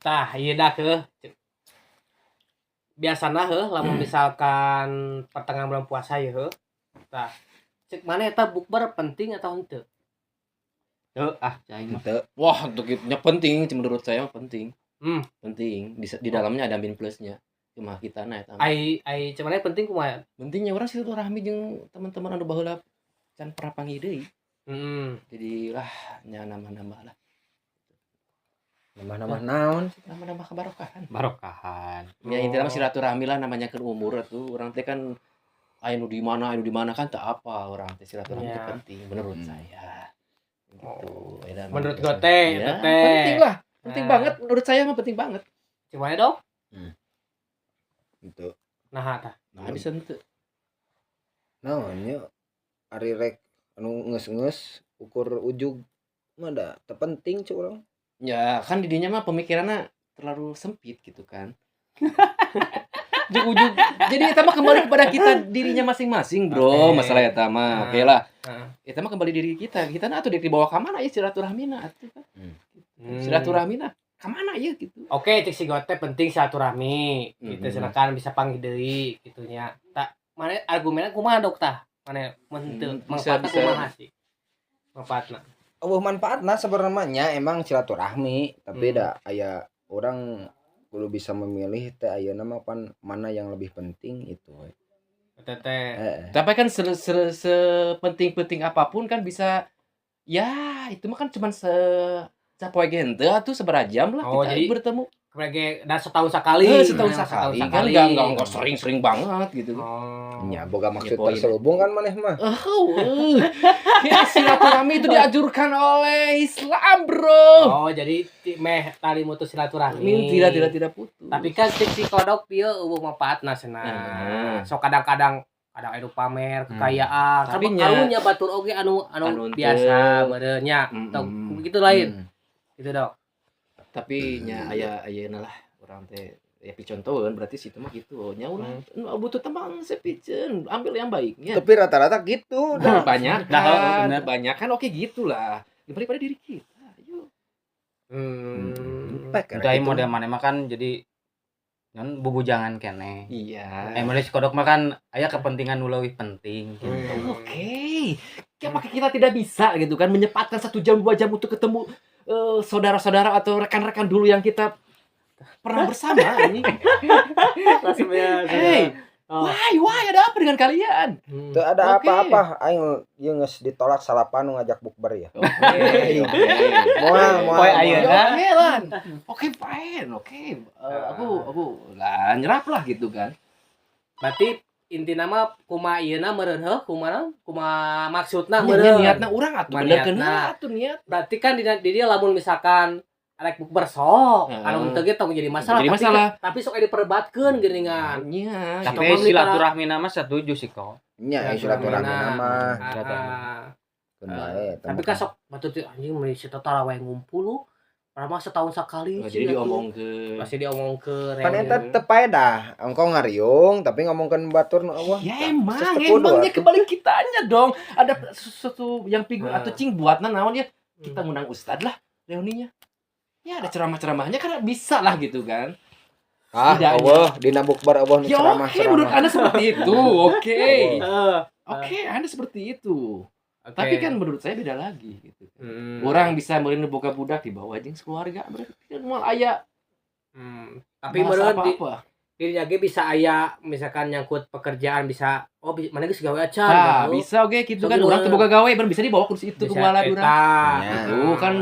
Tah ieu dah heuh. Biasana heuh lamun misalkan pertengahan bulan puasa ya heuh. Tah cek mana eta bukber penting atau henteu? Tuh, cai mah. Henteu. Wah, untuk itunya penting, menurut saya penting. Hmm. Penting. Di dalamnya ada min plusnya. Cuma kita na eta. Ai cuman penting kumaha? Pentingnya orang silaturahmi jeung teman-teman anu baheula can pernah panggil deui. Jadi lah nya nambah-nambah lah. Nambah-nambah naon? Nambah-nambah kebarokahan. Barokahan. Ya intinya mah silaturahmi lah namanya kan umur atuh. Urang teh kan anu di mana kan tak apa orang teh silaturahmi itu penting menurut saya. Gitu. Menurut Gote, ya, penting lah. Penting banget menurut saya mah penting banget. Gimana dong? Gitu. Nah, tah. Nah, bisa henteu. Naon nya ari rek anu geus-geus ukur ujug mah da teu penting cu urang. Ya, kan di dinya mah pemikirannya terlalu sempit gitu kan. Ujug-ujug. Jadi eta mah kembali kepada kita dirinya masing-masing, Bro. Okay. Masalah eta mah. Oke lah. Heeh. Eta mah kembali diri kita. Kita atuh dibawa ka mana ya silaturahmina atuh kan. Silaturahmina ka mana ya gitu. Oke, cek si Gote penting silaturahmi. Gitu silakan bisa panggil deui kitu nya. Tak mana argumenna kumaha dok tah? Mana mun teu manfaatna kumaha sih? Manfaatna. Manfaatna sebenarnya emang silaturahmi, tapi da aya orang kudu bisa memilih teh ayeuna mah mana yang lebih penting itu we. Teteh. Tapi kan sepenting-penting apapun kan bisa ya itu mah kan cuman sapoe ge henteu atuh sabaraha jam lah kita jadi bertemu. Sebagai dan setahun sekali. Setahun sekali kan enggak sering-sering banget gitu. Nya boga maksud terselubung kan maneh mah. Ya silaturahmi itu dianjurkan oleh Islam, Bro. Oh, jadi meh tali mutus silaturahmi. Tidak putus. Tapi kan cek si kodok pieu eueuh manfaatna cenah. So kadang-kadang anu pamer kekayaan. Tapi karunya batur oge anu biasa meureun nya. Begitu lain. Gitu dong. Tapi nya ayeuna lah urang teh ya picontoeun berarti situ mah gitu. Nya urang butuh teman sepikeun, ambil yang baiknya. Tapi rata-rata gitu dah banyak. Banyak kan oke gitulah. Daripada diri kita. Ayo. Udah model mana mah kan jadi kan bubujangan kene. Iya. Mulai kodok mah kan aya kepentingan nu leuwih penting gitu. Oke. Apakah kita tidak bisa gitu kan menyempatkan 1 jam 2 jam untuk ketemu saudara-saudara atau rekan-rekan dulu yang kita pernah bersama ini. Hey, why ada apa dengan kalian? Tuh ada apa-apa aing ieu geus ditolak salapan ngajak bukber ya. Moal ayeuna. Oke, fine. Oke. Aku lah nyerap lah gitu kan. Berarti intina mah kumaha ieuna meureun heuh kumaha maksudna meureun. Niatna urang atuh benerkeun atuh niat. Berarti kan di dia lamun misalkan arek bukber sok anu teu ge tong jadi masalah. Tapi sok diperdebatkeun geuningan. Nya. Tapi silaturahmi nama setuju sih kok. Nya silaturahmi nama. Tapi kan sok batu anjing meuli si tara wae ngumpul lu. Padahal setahun sekali jadi diomongkeun. Masih diomongkeun. Pan eta teu paedah. Engkau ngariung tapi ngomongkeun batur nu Allah. Ya emangnya kembali kitanya dong. Ada sesuatu yang figur atau cing buatna naon ya. Kita ngundang ustad lah reuninya. Ya ada ceramah-ceramahnya kan bisa lah gitu kan. Allah dina bukber Allah nu ceramah. Oke, menurut Anda seperti itu. Oke, Anda seperti itu. Tapi kan menurut saya beda lagi gitu. Orang bisa meureun boga budak di bawah jeung keluarga berarti kan moal aya. Tapi meureun dirinya ge bisa aya misalkan nyangkut pekerjaan bisa mana geus gawe acan. Bisa oge gitu kan urang teu boga gawe baru bisa dibawa kursi itu ke balad urang. Itu kan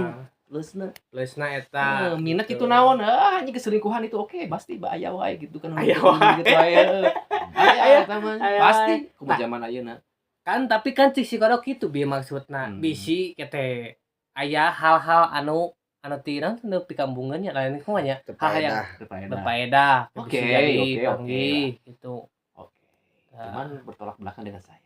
Lesna eta. Minat itu naon? Anjing keselingkuhan itu oke, pasti aya wae gitu kan. Aya wae. Gitu aya pasti kumaha zaman ayeuna. Kan tapi kan si kodok kitu bieu maksudna. Bisi kete aya hal-hal anu tina teu pikambungeun nya lain kumaha nya. Hal yang berfaedah. Oke, panggih gitu. Oke. Cuman bertolak belakang dengan saya.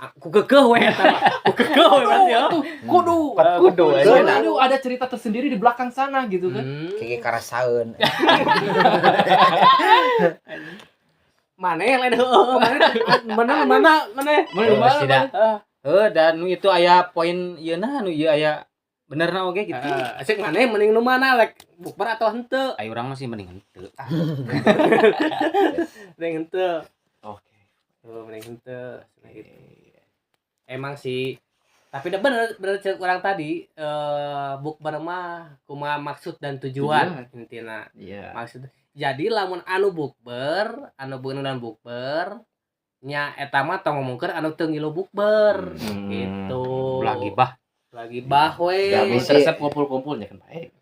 Aku kekeh we eta. Berarti ya. Kudu. Aduh, ada cerita tersendiri di belakang sana gitu kan. Kiki karasaeun. Maneh lain heueuh. Mana? Dan itu aya poin ieuna anu ieu aya Benerna oge gitu. Asik maneh mending nu mana rek bukber atau henteu? Aya urang mah sih mending henteu. Mending henteu. Oke. Mending henteu. Emang sih tapi udah bener cek orang tadi bukber mah kumaha maksud dan tujuan intina. Iya. Maksud jadi lamun anu bukber, anu beuneunan bukber nya eta mah tong ngomongkeun anu teu ngilu bukber gitu. Lagi bah we. Ya, Resep kumpul-kumpulnya kan baik.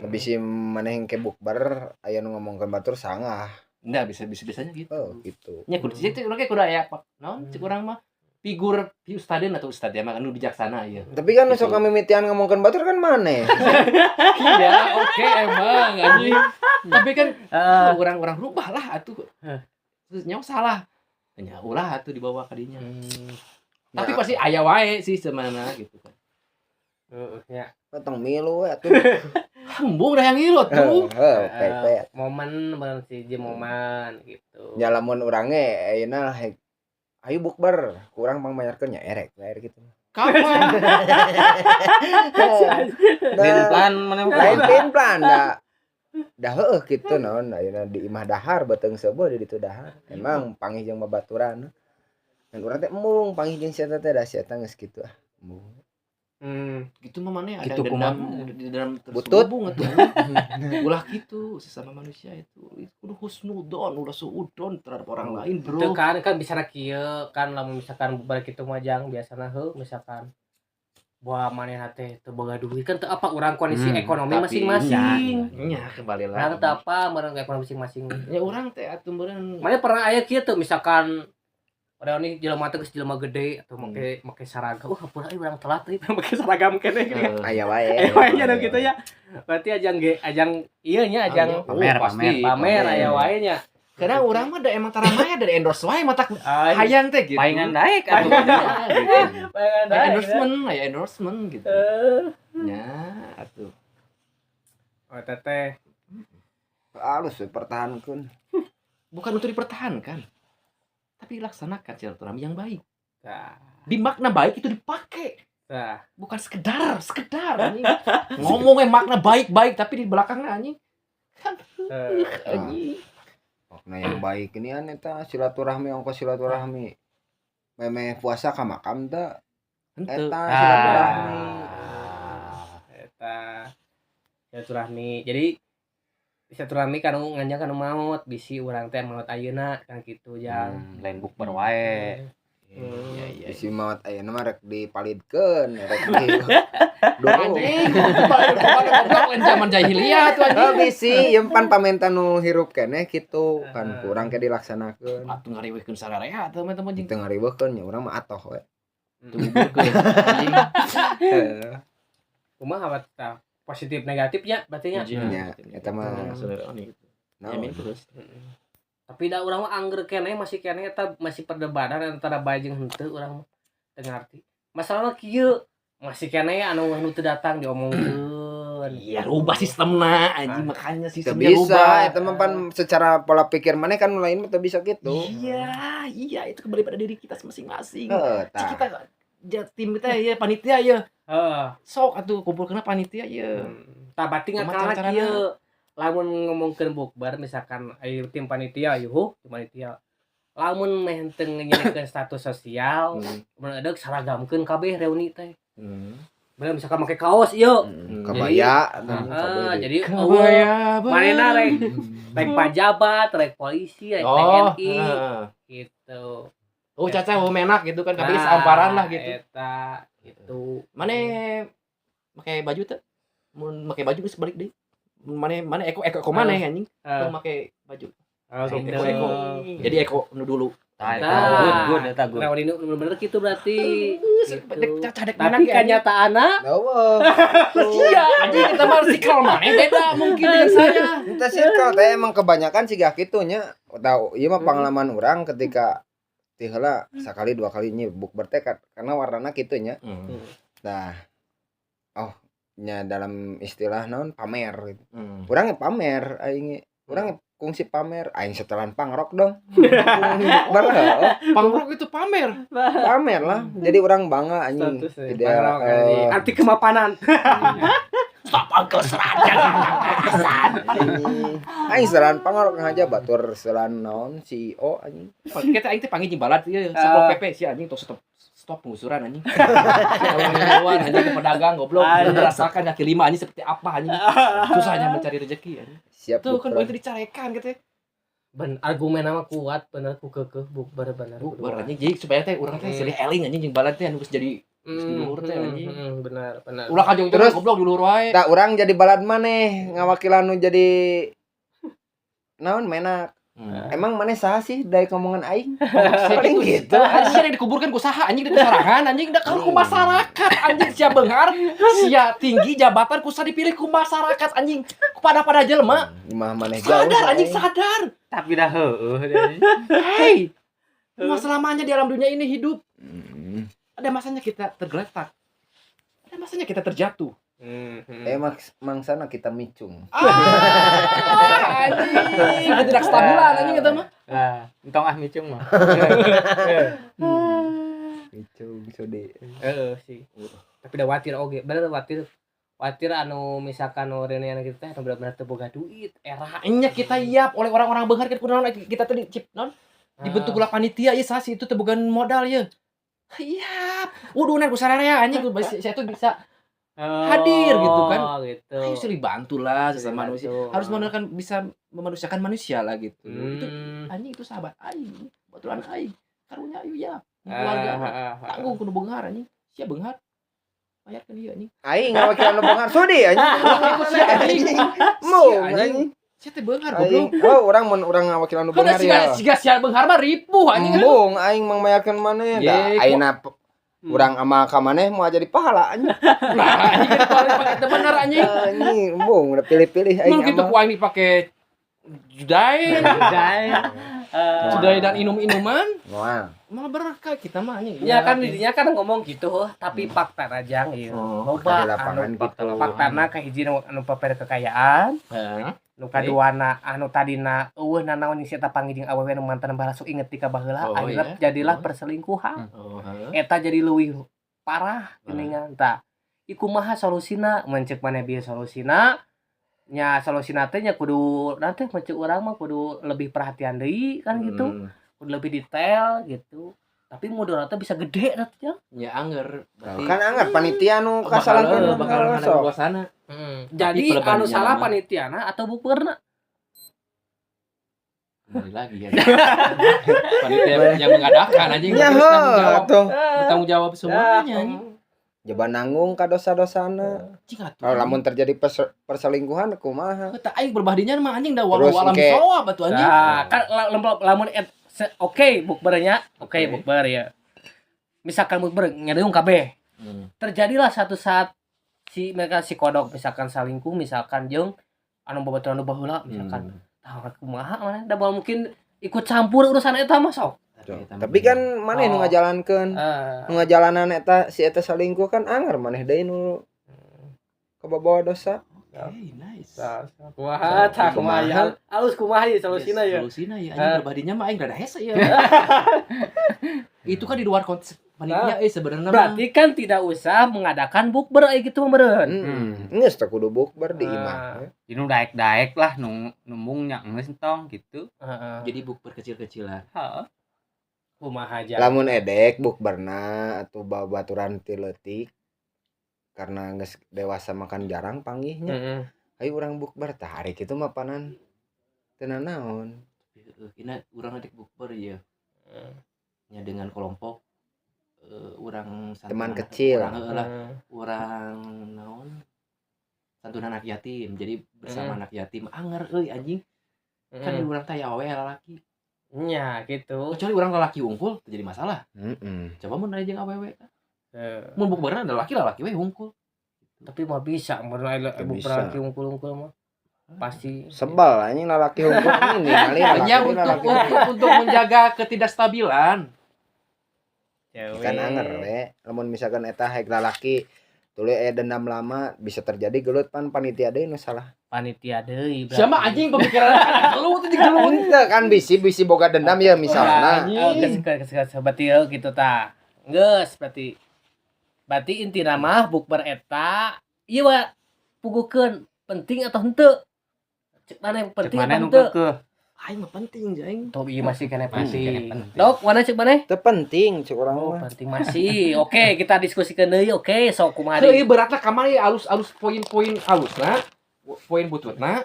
Lebih sih maneh ke bukber aya nu ngomongkeun batur sangah. Enggak bisa-bisanya gitu. Oh, gitu. Nya kudu cek urang kudu aya apa? Naon cek urang mah figur ustadeun atau ustad ya mah anu bijaksana ieu. Tapi kan sok mimitian ngomongkeun batur kan maneh. Iya, oke emang anjing. Tapi kan orang-orang rubah lah atuh. Terus nyawa salah. Nya ulah atuh dibawa ka dinya. Tapi pasti aya wae sih semana gitu kan. Ya. Tong milu we atuh. Hembung dah yang ngilu tuh. Pepet. Momen bener sih momen gitu. Ya lamun urang ge ayeuna ayo bukber, kurang mangmayarkeun nya erek gitu. Kapan? Bin plan mana Lain bin plan dah heueuh kitu naon ayeuna di imah dahar beuteung seubeuh di ditu dahar. Emang panggih jeung babaturan. Dan urang teh embung panggih jeung sia teh da sia teh geus kitu ah. Embung. Gitu mah mana ada Gitu dendam di dalam Butut. tersubung atuh. Ulah gitu sesama manusia itu. Kudu husnudon, ulah suudon terhadap orang lain, bro. Itu kan bisa kieu kan lamun misalkan bubar kitu mah jang biasana heuh misalkan buah manehna teh teu boga duit kan teu apa urang kondisi ekonomi masing-masing. Nya kembali Urang lagi. teu apa meureun ekonomi masing-masing. Ya urang teh atuh meureun. Mana pernah aya kieu tuh misalkan orang ini jelema teh geus jelema gede atau make seragam. Wah, pura urang telat teh make seragam keneh gini. Aya wae. Aya wae nya kitu ya. Berarti ajang ieu nya ajang pamer aya wae nya. Karena urang mah da emang taramaya dari endorse wae mata hayang teh gitu. paingan daek atuh. Endorsement gitu. Nya atuh. Oh teteh. Halus we pertahankeun. Bukan untuk dipertahankan. Tapi laksanakan silaturahmi yang baik. Nah, Di makna baik itu dipakai. nah. Bukan sekedar anjing. Ngomongnya makna baik-baik tapi di belakangnya anjing. Anjing. Makna yang baik ini an eta silaturahmi ongkos silaturahmi. Meme puasa ka makam teh Henteu. eta silaturahmi. Eta silaturahmi. Jadi silaturahmi kanu nganjang kanu maot bisi urang teh maot ayeuna kan kitu jang. Lain bukber wae. Iya. Isi maot ayeuna mah rek dipalidkeun rek di. Anjing, goblok lain zaman jahiliyah tuh anjing. Bisi ieu pan pamenta nu hirup keneh kitu kan kurang ke dilaksanakeun. Atuh ngariweuhkeun sararea atuh teman-teman jeung Teu ngariweukeun nya urang mah atoh we. tubuhkeun anjing. Kumaha eta positif negatifnya berarti nya. Nya eta mah Yamin terus. Tapi da urang mah angger keneh masih keneh eta masih perdebatan antara bae jeung henteu urang mah teu ngarti. Masalahna kieu masih keneh anu teu datang diomongkeun. Iya, rubah sistemna anjing makanya teu sistemnya bisa rubah. eta mah pan secara pola pikir maneh kan lain mah teu bisa kitu. Iya, itu kembali pada diri kita masing-masing. Heuh Cik tah. kita tim kita ya panitia ya. Heeh. Sok atuh kumpulkeun panitia ya. Tah bating Kumaha ngakana kieu. Lamun ngomongkeun bukber misalkan aya tim panitia yuh, tim panitia. Lamun meh teu ngenyelikeun status sosial, mun edeuk saragamkeun kabeh reuni teh. Bener misalkan make kaos ieu. Kabaya Jadi manehna rek pejabat, rek polisi, rek TNI gitu. Oh, caca menak gitu kan kabeh seamparan lah gitu. Eta gitu. Maneh make baju teh? Mun make baju geus balik deui. Maneh eko maneh anjing. Tong make baju. Gitu. Eko. Jadi eko nu dulu. Good eta good. Nah, ini bener gitu berarti. Gitu. Tapi kenyataanna Eueuh. iya, anjing kita mah circle maneh beda mungkin dengan saya. Entah circle teh emang kebanyakan siga kitu nya. Tahu ieu mah pengalaman urang ketika ti heula sakali dua kali nyebuk bertekad karena warnana kitu nya. Nah. Oh, nya dalam istilah naon pamer gitu. Urang pamer aing Urang kungsi pamer aing setelan pangrok dong. Pangrok itu pamer. Pamer lah. Jadi orang bangga anjing. Tidak anti kemapanan. Stop angkel serangan. Aing setelan pangrok aja batur setelan naon CEO anjing. Kita aing teh panggil jimbalat ieu Satpol PP si anjing tos stop penggusuran anjing. Lawan anjing ke pedagang goblok. Merasakan kaki lima anjing seperti apa anjing. Susahnya mencari rezeki anjing. Siap tuh kan itu dicarekan gitu. Ben argumen nama kuat bener ku keukeuh bukber bener. Bukber anjing jadi supaya teh urang teh silih eling anjing jimbalat teh anu geus jadi luhur teh anjing. Bener. Ulah kajong terus goblok di luhur wae. Da urang jadi balad maneh ngawakilan nu jadi naon menak. Emang maneh saha sih dari ngomongan aing? Paling gitu. Anjing yang dikuburkan ku saha anjing di sorangan anjing da ku masyarakat anjing sia beunghar sia tinggi jabatan ku dipilih ku masyarakat anjing kepada jelema. Imah maneh jauh. Sadar anjing sadar. Tapi dah heueuh. Hei. Selamanya di alam dunia ini hidup. Ada masanya kita tergeletak. Ada masanya kita terjatuh. Mangsana kita micung. Anjing, tidak stabilan anjing eta mah. Entong micung mah. Micung sode. Sih. Tapi da watir oge, bener watir anu misalkan orangnya kita anu bener-bener teu boga duit era nya kita iap oleh orang-orang beunghar kita tadi cip non dibentuk ulah panitia ieu sasi itu teu bogan modal ye. Iap. Udunan ku sararea anjing saya tuh bisa hadir gitu kan. Gitu. Ayo silih bantulah sesama manusia. Harus bisa memanusiakan manusia lah gitu. Itu anjing itu sahabat aing, baturan aing. Karunya ayu ya. Keluarga tanggung kudu beunghar anjing. Sia beunghar. Bayarkeun ieu anjing. Aing ngawakilan nu beunghar sudi anjing. Mau anjing. Sia teh beunghar goblok. Oh, urang ngawakilan nu beunghar ya. Siga beunghar mah ripuh anjing. Mung aing mangmayarkeun maneh da ayeuna urang ama ka maneh mau jadi pahala anjing. Nah, anjing pakai bener anjing. Anjing, mung udah pilih-pilih aing. Mun kitu ku aing dipake judai dan inum-inuman. Wah. Malah berkah kita mah anjing. Ya kan didinya kan ngomong gitu, tapi fakta aja ieu. Loba anu faktana ka hiji anu paper kekayaan. Nu kaduana anu tadina eueuh nanaon si eta panggih jeung awewe nu mantan balasu inget ti ka baheula akhirna jadilah perselingkuhan. Eta jadi leuwih parah geuningan tah. Iku maha solusina mun ceuk maneh bieu solusina nya solusina teh nya kudu nanti ceuk urang mah kudu lebih perhatian deui kan gitu. Kudu lebih detail gitu. Tapi modalna bisa gede atuh ya angger. Kan angger panitia nu kasalankeun bakal ada suasana. Jadi anu salah panitiana atau bukberna? Kembali lagi ya. Panitia yang mengadakan anjing bertanggung jawab semuanya. Coba nanggung ka dosa-dosana. Kalau lamun terjadi perselingkuhan kumaha? Tah aing berbahdinya mah anjing da walau alam soa batu anjing. Kan lamun oke bukbernya, bukber ya. Misalkan bukber ngedeung kabeh. Terjadilah satu saat si kodok misalkan salingkuh misalkan jeung anu babaturan nu baheula misalkan tah kumaha maneh da mungkin ikut campur urusan eta mah sok. Tapi kan maneh nu ngajalankeun nu ngajalanan eta si eta salingkuh kan anger maneh deui nu kababawa dosa. Nice. Kumaha tah kumaha ya. Alus kumaha ya solusina ya. Solusina ya anjing berbadinya mah aing rada hese ya. Itu kan di luar konteks panitia sebenarnya. Berarti kan tidak usah mengadakan bukber gitu meureun. Geus teh kudu bukber di imah. Jadi nu daek-daek lah numbungnya geus entong gitu. Jadi bukber kecil-kecilan. Heeh. Kumaha aja. Lamun edek bukberna atuh babaturan ti leutik karena geus dewasa makan jarang panggihnya. Ayo urang bukber tah hari kitu mah panan teu nanaon. Kina urang adek bukber ya. Nya dengan kelompok urang teman kecil. Urang naon? Santunan anak yatim. Jadi bersama anak yatim anger euy anjing. Kan urang teh awewe lalaki. Nya gitu. Kecuali urang lalaki unggul terjadi masalah. Coba mun aya jeung awewe. Mun bukberna ada laki we hungkul. Tapi mah bisa mun bukber laki hungkul-hungkul mah. Pasti sebel anjing lalaki hungkul ini kali untuk menjaga ketidakstabilan. Kan anger we lamun misalkan eta haek lalaki Tuluy aya dendam lama bisa terjadi gelut pan panitia deui nu salah. Panitia deui. Siapa anjing pemikiran gelut itu gelut. Henteu kan bisi boga dendam ya misalna. Geus berarti gitu tah. Geus berarti intina mah bukber eta ieu wa pugukeun penting atau henteu? Cek mana yang penting atau henteu? Aing mah penting aing. Toh ieu masih kena penting. Dok, mana cek mana? Teu penting cek urang Oh, mah. penting masih. Oke, kita diskusikan deui. Oke, sok kumaha Heuh beratna ka mana ya alus poin-poin alusna. Poin bututna.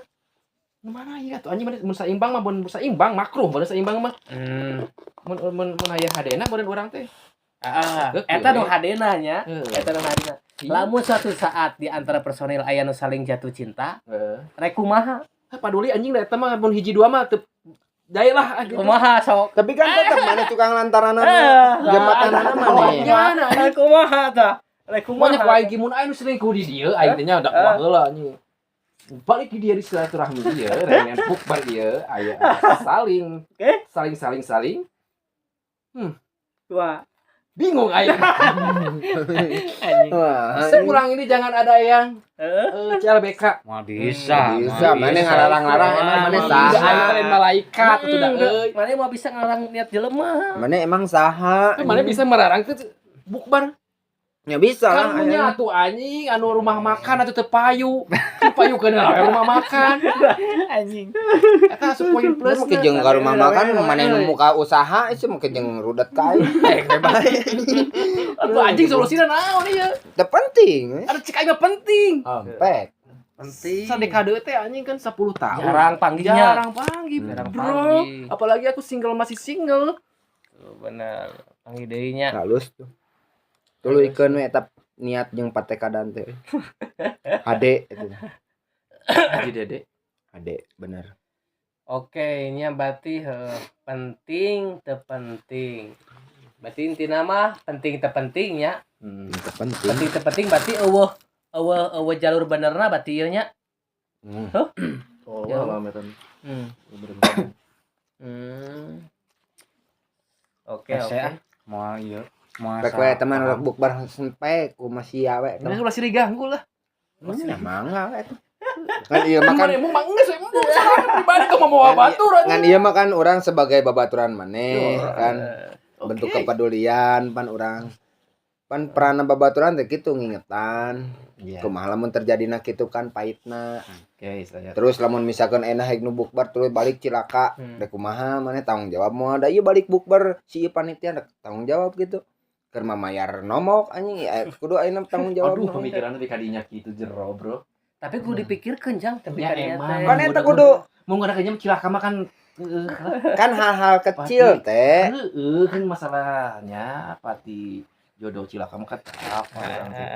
Nu mana ya tuh anjing mun saimbang mah mun saimbang makruh, mun saimbang mah. Mun aya hadena beureun urang teh. Eta nu hadena nya. Eta nu hadena. Lamun suatu saat di antara personil aya nu saling jatuh cinta, rek kumaha? Paduli anjing da eta mah mun hiji dua mah teu daya lah gitu. Kumaha sok? Tapi kan tetep mana tukang lantaranana jembatanana mana. Kumaha tah? Rek Kumaha kumaha? ku aing mun aing selingkuh di dieu aing teh nya udah kumaha heula anjing. Balik di dia di silaturahmi dia, remen bukber dia, aya saling saling. Wah, Bingung aing. anjing. Sepulang ini jangan ada yang CLBK. Mau bisa. Mana ngalarang-larang emang mana saha? Aya malaikat itu dah euy. Mana mau bisa ngarang niat jelema? Mana emang saha? Mana bisa merarang ke bukber? Ya bisa lah. Kan punya atuh anjing anu rumah makan atuh teu payu. Payu keun rumah makan. Anjing. Eta asup poin plus. Plus kejeng ka rumah makan mana nu muka usaha sih mau kejeng rudet ka aing. Bae. Aduh anjing solusina naon ieu? Teu penting. Ada cek aing mah penting. Ampek. Penting. Sadekade teh anjing kan 10 tahun. Jarang panggilnya. Jarang panggil. Jarang Bro. panggil. Apalagi aku masih single. Bener. Panggil deui nya. Halus tuh. Tulu ikeun we eta niat jeung patekadan teh. HD itu. Haji Dede. HD bener. Oke, nya berarti penting teu penting. Berarti intina mah penting teu penting nya. Teu penting. Penting teu penting berarti eueuh jalur benerna berarti ieu nya. Heuh? Oh, Ya. lama metan. Oke. Mau ieu. Mau Pek we teman urang bukber sampai ku masih awe. Nah, ulah sih diganggu lah. Emang awe tuh. Kan ieu mah kan Emang geus we pribadi kau mau babaturan. ngan ieu mah kan urang sebagai babaturan maneh kan. Bentuk kepedulian pan urang. Pan peran babaturan teh kitu ngingetan. Kumaha lamun terjadina kitu kan pahitna. Oke, saya. Terus lamun misalkan enak haik nu bukber terus balik cilaka, rek kumaha maneh tanggung jawab moal da ieu balik bukber si ieu panitia rek tanggung jawab gitu. Keur mamayar nomok anjing kudu ayeuna tanggung jawab. Aduh, pemikiranna di kadinya kitu jero, Bro. Tapi kudu dipikirkeun jang tapi Ya, kadinya emang. teh. Kan eta kudu Mau ngadaknya cilaka mah kan kan hal-hal kecil teh. kan masalahnya pati jodoh cilaka mah kan apa orang teh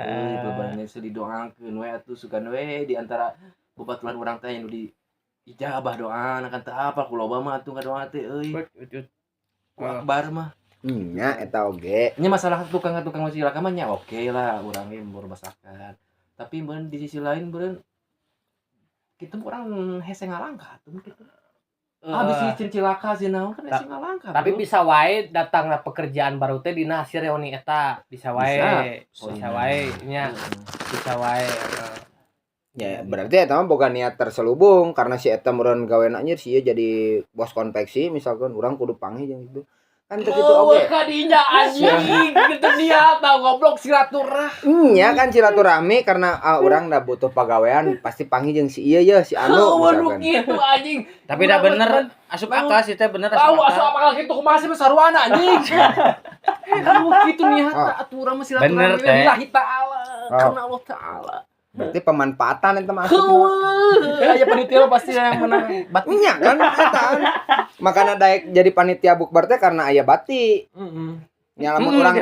bebannya bisa didoakeun we atuh sugan we di antara bebaturan urang teh anu di ijabah doa kan teu apa ku loba mah atuh ngadoa teh euy ku akbar mah Nya eta oge. nya masalah tukang-tukang cilaka mah nya oke lah urang ge merumasakan tapi mun di sisi lain beureun kitu urang hese ngalangkah atuh kitu habis si cilaka sih naon kan hese ngalangkah Tapi bisa wae datangna pekerjaan baru teh dina hasil reuni eta, bisa wae. Bisa wae nya, bisa wae. Ya berarti eta mah boga niat terselubung karena si eta meureun gawena anjir si ieu jadi bos konveksi misalkan urang kudu panggih jeung gitu. Kan teu kitu oge. Kadinya anjing gitu niat tau goblok silaturahmi. Nya kan silaturahmi karena urang da butuh pagawean pasti panggil jeung si ieu ye si anu Waduh misalkan. gitu anjing. Tapi dah bener asup akal sih teh bener Tahu asup asup akal. apa gitu kumaha sih sarwana anjing. Aduh gitu niat atuh urang mah silaturahmi Bener, teh. lillahi taala karena Allah taala. Berarti pemanfaatan eta mah asup. Aya panitia mah pasti yang menang batin. Nya kan eta. Makana daek jadi panitia bukber teh karena aya bati. Nya lamun urang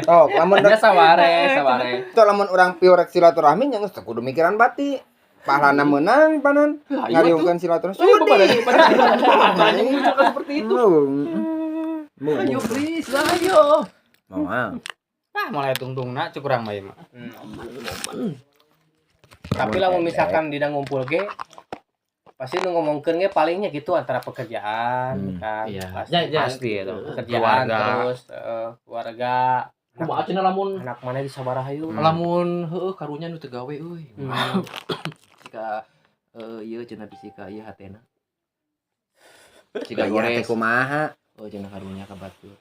oh lamun Nya saware. Itu lamun urang piurek silaturahmi nya geus kudu mikiran bati. Pahalana meunang panon ngariungkeun silaturahmi. Sudi. Anjing seperti itu. Ayo please lah ayo. Moal. Mulai tungtungna cuk urang mah ieu mah. Tapi lamun misalkan dina ngumpul ge pasti nu ngomongkeun ge palingnya gitu antara pekerjaan kan. Iya. Pasti Pasti itu. pekerjaan Keluarga. terus keluarga Kumaha cenah lamun anak mana di Sabarahayu. lamun heueuh karunya nu teu gawe euy. Jika ieu cenah bisi ka ieu hatena. Jika Aya teh gores. kumaha? Oh cenah karunya ka batur.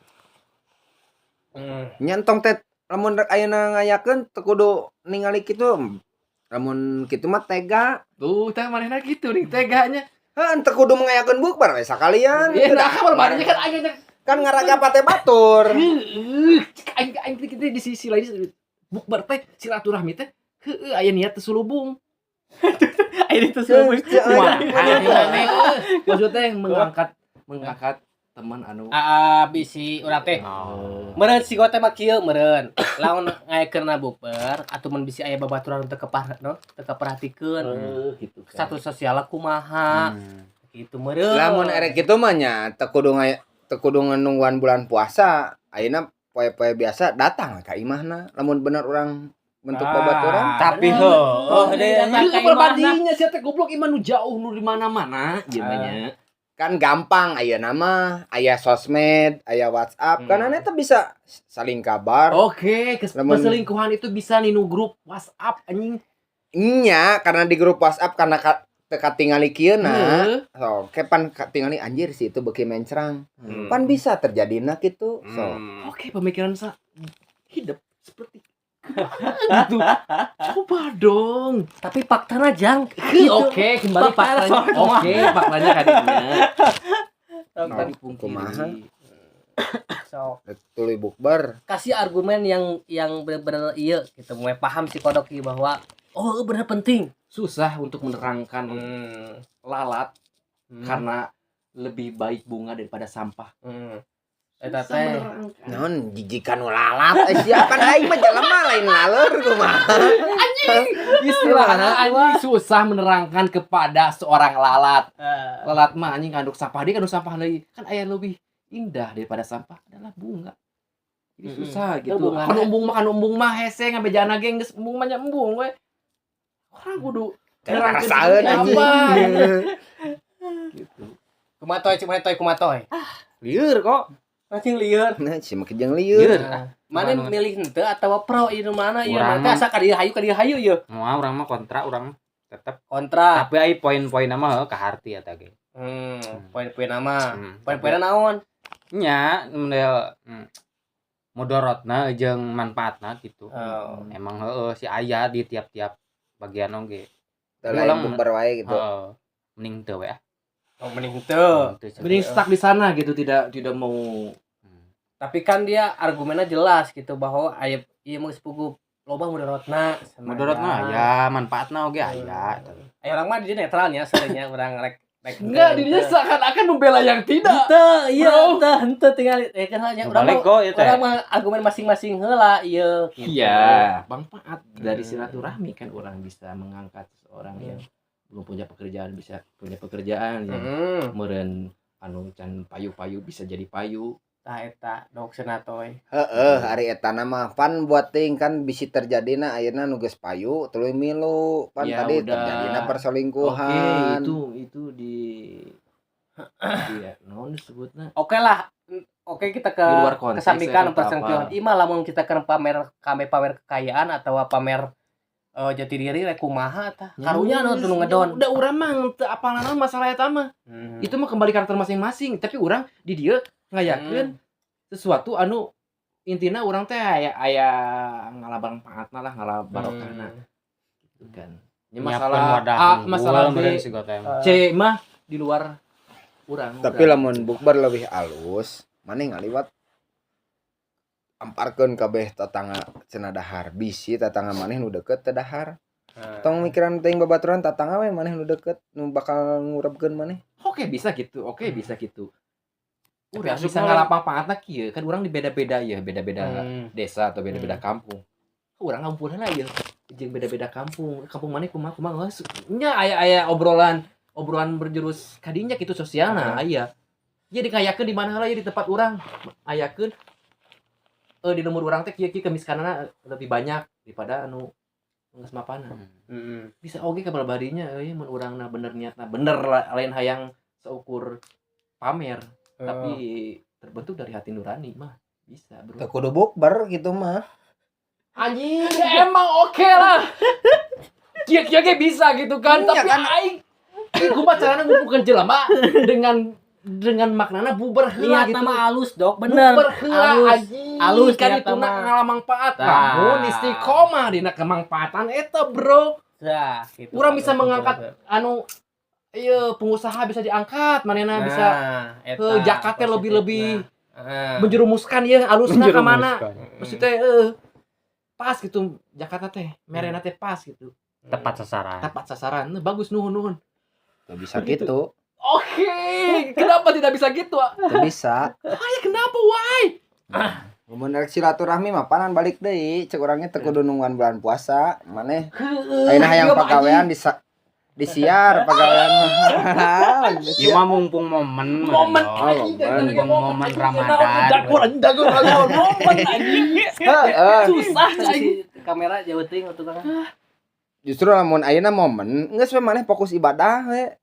Nyantong teh lamun rek ayeuna ngayakeun teu kudu ningali kitu. Lamun kitu mah tega. Tuh, teh manehna kitu nih teganya. Heuh teu kudu mengayakeun bukber we sakalian. Ieu nah kamar barinya kan aya Kan ngaraga pate batur. aing kita di sisi lain bukber teh silaturahmi teh heueuh aya niat teh sulubung. Ini tuh sulubung. Maksudnya mengangkat teman anu Bisi urang teh. Meureun si teh mah kieu meureun. Lamun ngayakeunna bukber atuh mun bisi aya babaturan teu keperhatikeun. Gitu kan. Status sosial kumaha. Gitu meureun. Lamun erek kitu mah nya teu kudu nungguan bulan puasa. Ayeuna poe-poe biasa datang ka imahna. Lamun bener urang bentuk babaturan. Tapi perbandingannya sia teh goblok iman nu jauh nu di mana-mana gimana. Kan gampang ayeuna mah aya sosmed, aya WhatsApp. Kan ane teh bisa saling kabar. Oke, keselingkuhan itu bisa nih nu grup WhatsApp anjing. Nya karena di grup WhatsApp karena teu katingali kieuna. So, kepan katingali anjir sih itu beuki mencrang. Pan bisa terjadina gitu. So, Oke, pemikiran hidup seperti gitu. Coba dong. tapi faktana jang. Oke, kembali faktanya. Oke, faktanya kaditnya. Tadi kumaha? So, tuluy bukber. kasih argumen yang benar-benar iya gitu mulai paham si kodok ieu bahwa benar penting. Susah untuk menerangkan lalat karena lebih baik bunga daripada sampah. Eta Susah teh menerangkan. Naon jijikan nu lalat sia kan aing mah jelema lain laleur kumaha. Istilahnya anjing susah menerangkan kepada seorang lalat. Lalat mah anjing kandung sampah dia kandung sampah lagi. Kan aya lebih indah daripada sampah adalah bunga. Jadi susah gitu. Kan umbung mah hese ngabejana geng geus embung mah nya embung we. Orang kudu Ngerasaeun anjing. Gitu. kumatoy. Lieur kok. Anjing lieur. Nah, si mah kejeng lieur. Mana milih henteu atawa pro ieu mana ieu Urang mah asa ka dieu hayu ieu. Moal urang mah kontra urang tetep. Kontra. Tapi ai poin-poinna mah ka harti eta ge. Poin-poin nama. Poin-poinna naon? Nya model mudorotna jeung manfaatna gitu. Emang si aya di tiap-tiap bagian oge. Lain bukber wae gitu. Mending teu we ah. Mending henteu. Mending stuck di sana gitu tidak mau. Tapi kan dia argumennya jelas gitu bahwa aya ieu mah sepugu loba mudorotna. Mudorotna aya, manfaatna oge aya. Aya urang mah di netralnya sebenarnya urang rek Enggak, dirinya seakan-akan membela yang tidak. Henteu tinggal kan hanya urang mah argumen masing-masing heula ieu gitu. Iya, manfaat dari silaturahmi kan orang bisa mengangkat seorang yang belum punya pekerjaan bisa punya pekerjaan yang meureun anu can payu-payu bisa jadi payu. Tah eta dok senatoy. Ari eta mah pan buat ting kan bisi terjadina ayeuna nu geus payu tuluy milu pan Ya, tadi udah. terjadina perselingkuhan. Oke, itu di iya, naon disebutna? Oke kita ke Di luar konteks, kesampingkan atau perselingkuhan. apa. Imah lamun kita keur pamer kekayaan atau pamer jati diri rek kumaha tah. Karunya anu tunu ngedon. Udah urang mah teu apalana masalah eta mah. Itu mah kembali karakter masing-masing, tapi urang di dieu ngayakeun sesuatu anu intina urang teh aya ngalabar manfaatna lah, ngalabar barokahna. Gitu kan. Ini masalah B, C mah di luar urang. Tapi lamun bukber lebih alus, maneh ngaliwat amparkeun kabeh tatangga cenah dahar. Bisi tatangga maneh nu deukeut teh dahar. Tong mikiran teuing babaturan tatangga we maneh nu deukeut nu bakal ngurebkeun maneh. Oke, bisa gitu. Urang bisa ngalap manfaatna kieu, kan urang di beda-beda ya, beda-beda desa atau beda-beda kampung. Urang ngampunna ieu jeung beda-beda kampung. Kampung maneh kumaha nya aya obrolan berjurus kadinya kitu sosialna aya. Jadi kayakeun di mana heula di tempat urang. Ayakeun di nomor urang teh kieu kemiskananna lebih banyak daripada anu geus mapanna. Bisa oge ka balabadinya euy mun urangna bener niatna bener lain hayang seukur pamer. Tapi terbentuk dari hati nurani mah Bisa, bro. Teu kudu bukber gitu mah. Anjing, ya emang oke lah. Kia-kia ge bisa gitu kan, tapi kan. aing kumaha carana ngumpulkeun jelema dengan maknana bubar heula Niat gitu. nama halus, Dok. Bener. Bubar heula anjing. Halus kan niat itu mah. ngalah manfaat. Tah. Namun istiqomah dina kemanfaatan eta, bro. Nah, gitu. Urang bisa mengangkat anu ieu pengusaha bisa diangkat, manehna bisa jakatnya lebih-lebih menjerumuskan ya alusna ka mana. Maksudnya pas gitu Jakarta teh, merena teh pas gitu. Tepat sasaran. Nah, bagus nuhun. Teu bisa gitu. Oke, kenapa tidak bisa gitu? Teu bisa. Ya kenapa? Why? Mun rek silaturahmi mah panan balik deui, cek urangnya teu kudu nungguan bulan puasa, maneh ayeuna hayang pagawean disiar pagawean mah. Ieu mah mumpung momen Momen Ramadan. Dagur momen anjing. Susah cai. Kamera jauh teuing atuh Kang. Justru lamun ayeuna momen geus we maneh fokus ibadah we.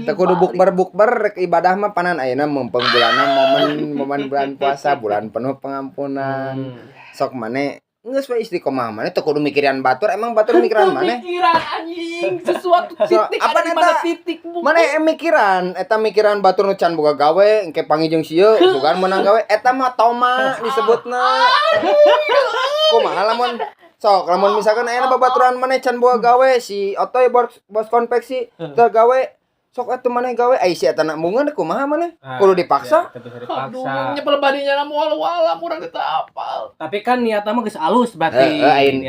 Teu kudu bukber rek ibadah mah panan ayeuna mumpung bulanna momen bulan puasa, bulan penuh pengampunan. Sok maneh geus we istiqomah maneh teu kudu mikiran batur, emang batur mikiran maneh. Pikiran anjing, sesuatu titik apa ada di mana eta? titik. Maneh mikiran batur nu can boga gawe engke panggih jeung sieu sugan meunang gawe eta mah toma disebutna. Kumaha lamun sok lamun misalkan ayeuna babaturan maneh can boga gawe si Otoy bos konveksi teu gawe sok atuh maneh gawe ai si eta nak bunga kumaha maneh kudu dipaksa. Aduh, nyepel badinya na moal-wala urang teh apal. Tapi kan niatna mah geus alus berarti.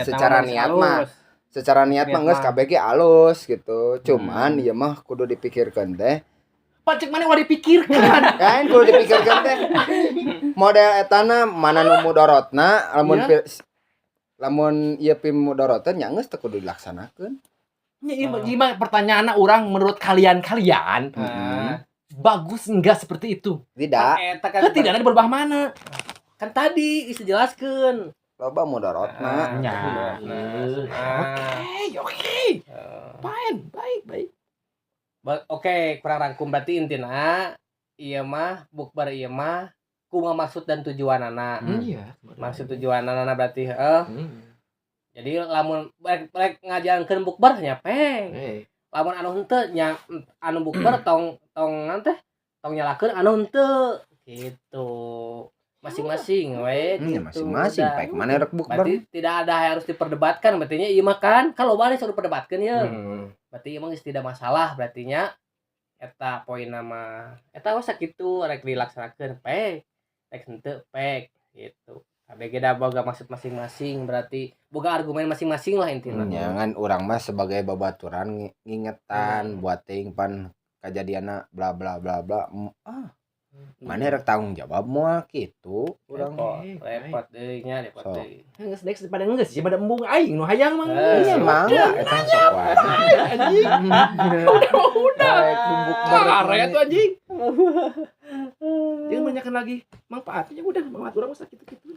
Secara niat mah geus kabeh ge alus gitu. Cuman ieu mah kudu dipikirkeun teh. Pacek maneh udah dipikirkan. Kan kudu dipikirkeun teh. Model etana mana nu mudorotna lamun ieu pim mudorotna nya geus teu kudu dilaksanakeun. Gimana pertanyaanna urang menurut kalian bagus enggak seperti itu? Tidak. Tidak ada berubah mana? Kan tadi bisa jelaskeun. Loba mudorotna. Oke. Fine, baik. Oke, kurang rangkum berarti intina ieu mah bukber ieu mah kumaha maksud dan tujuanana. Iya. Maksud tujuanana berarti jadi lamun rek ngajarankeun bukber nya peng. Lamun anu henteu nya anu bukber tong nyalakeun anu henteu gitu. Masing-masing we gitu. Masing-masing baik mana rek bukber. Berarti tidak ada yang harus diperdebatkan berarti nya ieu mah kan kalau balik sudah diperdebatkeun ya. Berarti emang tidak masalah berarti nya eta poinna mah eta we sakitu rek dilaksanakeun pek. Rek henteu pek gitu. KBG dah boga maksud masing-masing berarti boga argumen masing-masing lah intinya. Jangan orang mah sebagai babaturan ngingetan buat ting pan kejadianna bla bla bla bla. Mana rek tanggung jawab moal kitu urang repot deui nya repot deui. Geus next pada geus ya pada embung aing nu hayang mah. Iya mah eta sok wae. Udah. Karet tuh anjing. Jangan banyakkan lagi manfaatnya udah manfaat urang mah sakitu-kitu.